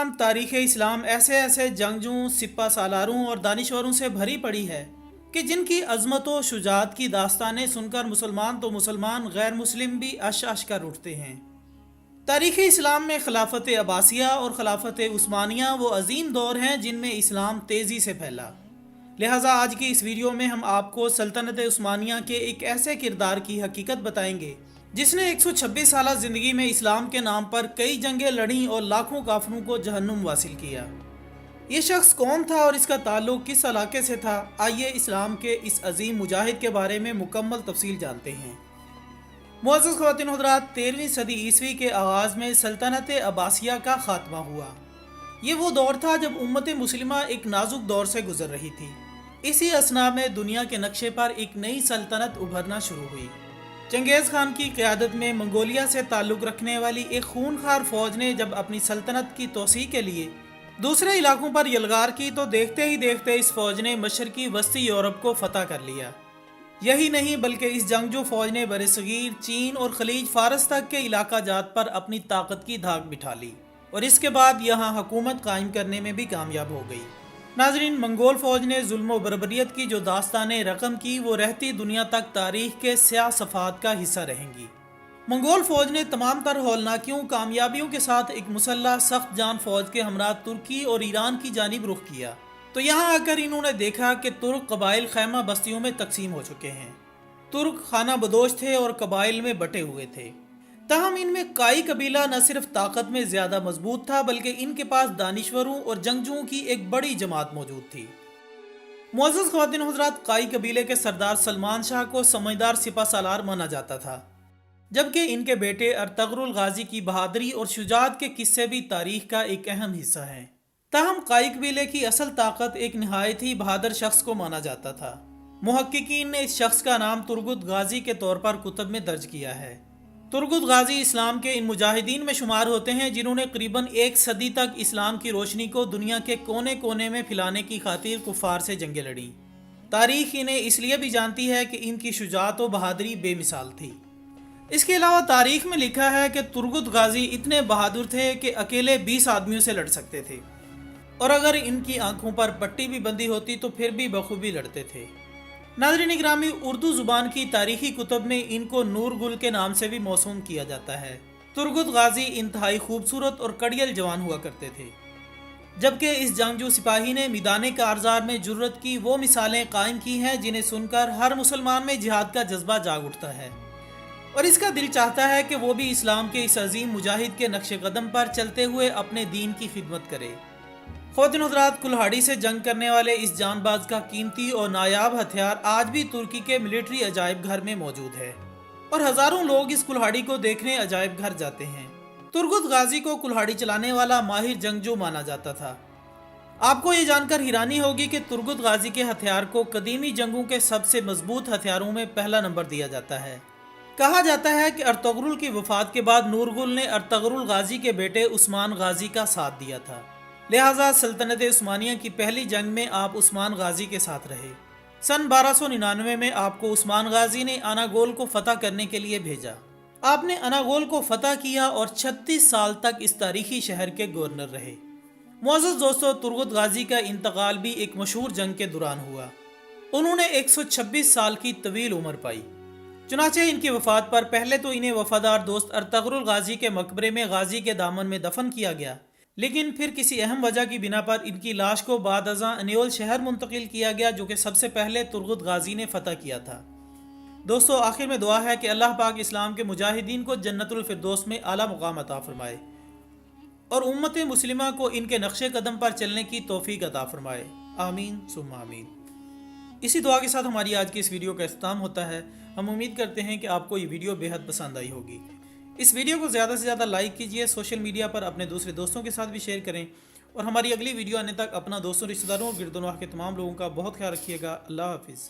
तमाम तारीख़ इस्लाम ऐसे ऐसे जंगजू सिपा सालारों और दानिशवरों से भरी पड़ी है कि जिनकी अज़मत व शुजाअत की दास्तानें सुनकर मुसलमान तो मुसलमान गैर मुस्लिम भी अश अश कर उठते हैं। तारीख़ इस्लाम में खिलाफत अब्बासिया और खिलाफत उस्मानिया वो अजीम दौर हैं जिनमें इस्लाम तेज़ी से फैला। लिहाजा आज की इस वीडियो में हम आपको सल्तनत उस्मानिया के एक ऐसे किरदार की हकीकत बताएंगे जिसने 126 साल ज़िंदगी में इस्लाम के नाम पर कई जंगें लड़ी और लाखों काफिरों को जहन्नुम वासिल किया। ये शख्स कौन था और इसका ताल्लुक किस इलाके से था? आइए इस्लाम के इस अजीम मुजाहिद के बारे में मुकम्मल तफसील जानते हैं। मुअज़्ज़ज़ ख़वातीन व हज़रात, 13वीं सदी ईस्वी के आगाज़ में सल्तनत अब्बासिया का खात्मा हुआ। ये वो दौर था जब उम्मत मुस्लिमा एक नाजुक दौर से गुजर रही थी। इसी असना में दुनिया के नक्शे पर एक नई सल्तनत उभरना शुरू हुई। चंगेज़ खान की क़यादत में मंगोलिया से ताल्लुक़ रखने वाली एक खूनखार फ़ौज ने जब अपनी सल्तनत की तोसी के लिए दूसरे इलाकों पर यलगार की तो देखते ही देखते इस फ़ौज ने मशरक़ी वस्ती यूरोप को फ़तह कर लिया। यही नहीं बल्कि इस जंगजू फ़ौज ने बरसगीर चीन और खलीज फ़ारस तक के इलाका जात पर अपनी ताकत की धाक बिठा ली और इसके बाद यहाँ हुकूमत कायम करने में भी कामयाब हो गई। नाजरीन, मंगोल फ़ौज ने जुल्म व बर्बरियत की जो दास्तानें रकम की वो रहती दुनिया तक तारीख़ के स्याह सफ़ात का हिस्सा रहेंगी। मंगोल फ़ौज ने तमाम तर हौलनाकियों कामयाबियों के साथ एक मुसल्लह सख्त जान फ़ौज के हमरा तुर्की और ईरान की जानिब रुख किया तो यहाँ आकर इन्होंने देखा कि तुर्क कबाइल खैमा बस्तियों में तकसीम हो चुके हैं। तुर्क खाना बदोश थे और कबाइल में बटे हुए थे। ताहम इनमें काई कबीला न सिर्फ ताकत में ज़्यादा मजबूत था बल्कि इनके पास दानिशवरों और जंगजुओं की एक बड़ी जमात मौजूद थी। मुअज़्ज़ज़ ख़वातीन व हज़रात, काई कबीले के सरदार सलमान शाह को समझदार सिपा सालार माना जाता था, जबकि इनके बेटे अर्तगरुल गाजी की बहादुरी और शुजाअत के किस्से भी तारीख का एक अहम हिस्सा हैं। ताहम काई कबीले की असल ताकत एक नहायत ही बहादुर शख्स को माना जाता था। मुहक्किकीन ने इस शख्स का नाम तुर्गुत गाजी के तौर पर कुतब में दर्ज किया है। तुर्गुत गाजी इस्लाम के इन मुजाहिदीन में शुमार होते हैं जिन्होंने करीबन एक सदी तक इस्लाम की रोशनी को दुनिया के कोने कोने में फैलाने की खातिर कुफार से जंगें लड़ी। तारीख इन्हें इसलिए भी जानती है कि इनकी शुजाअत व बहादुरी बेमिसाल थी। इसके अलावा तारीख में लिखा है कि तुर्गुत गाजी इतने बहादुर थे कि अकेले 20 आदमियों से लड़ सकते थे और अगर इनकी आंखों पर पट्टी भी बंधी होती तो फिर भी बखूबी लड़ते थे। नाज़रीन ग्रामी, उर्दू ज़ुबान की तारीखी कुतब में इनको नूर गुल के नाम से भी मौसूम किया जाता है। तुर्गुत गाजी इंतहाई खूबसूरत और कड़ियल जवान हुआ करते थे, जबकि इस जंगजू सिपाही ने मैदान कारज़ार में जुर्रत की वो मिसालें कायम की हैं जिन्हें सुनकर हर मुसलमान में जिहाद का जज्बा जाग उठता है और इसका दिल चाहता है कि वो भी इस्लाम के इस अजीम मुजाहिद के नक्शे कदम पर चलते हुए अपने दीन की खिदमत करे। ख़वातीन व हज़रात, कुल्हाड़ी से जंग करने वाले इस जानबाज का कीमती और नायाब हथियार आज भी तुर्की के मिलिट्री अजायब घर में मौजूद है और हज़ारों लोग इस कुल्हाड़ी को देखने अजायब घर जाते हैं। तुर्गुत गाजी को कुल्हाड़ी चलाने वाला माहिर जंगजू माना जाता था। आपको ये जानकर हैरानी होगी कि तुर्गुत गाजी के हथियार को कदीमी जंगों के सबसे मजबूत हथियारों में पहला नंबर दिया जाता है। कहा जाता है कि अर्तगरुल की वफात के बाद नूरगुल ने अर्तगरुल गाजी के बेटे उस्मान गाजी का साथ दिया था, लिहाजा सल्तनत उस्मानिया की पहली जंग में आप उस्मान गाजी के साथ रहे। सन 1299 में आपको उस्मान गाजी ने अनागोल को फतह करने के लिए भेजा। आपने अनागोल को फतह किया और 36 साल तक इस तारीखी शहर के गवर्नर रहे। मुअज़्ज़ज़ दोस्तों, तुर्गुत गाजी का इंतकाल भी एक मशहूर जंग के दौरान हुआ। उन्होंने 126 साल की तवील उम्र पाई। चुनाचे इनकी वफात पर पहले तो इन्हें वफादार दोस्त अर्तगरुल गाजी के मकबरे में गाजी के दामन में दफन किया गया, लेकिन फिर किसी अहम वजह की बिना पर इनकी लाश को बाद अज़ां अनियोल शहर मुंतकिल किया गया, जो कि सबसे पहले तुर्गुत गाजी ने फतह किया था। दोस्तों, आखिर में दुआ है कि अल्लाह पाक इस्लाम के मुजाहिदीन को जन्नतुल फिरदौस में आला मुकाम अता फरमाए और उम्मत मुस्लिमा को इनके नक्शे कदम पर चलने की तौफीक अता फरमाए। आमीन सुम्मा आमीन। इसी दुआ के साथ हमारी आज की इस वीडियो का इख्तिताम होता है। हम उम्मीद करते हैं कि आपको ये वीडियो बेहद पसंद आई होगी। इस वीडियो को ज़्यादा से ज़्यादा लाइक कीजिए, सोशल मीडिया पर अपने दूसरे दोस्तों के साथ भी शेयर करें और हमारी अगली वीडियो आने तक अपना दोस्तों, रिश्तेदारों और गिरदोनवाह के तमाम लोगों का बहुत ख्याल रखिएगा। अल्लाह हाफिज़।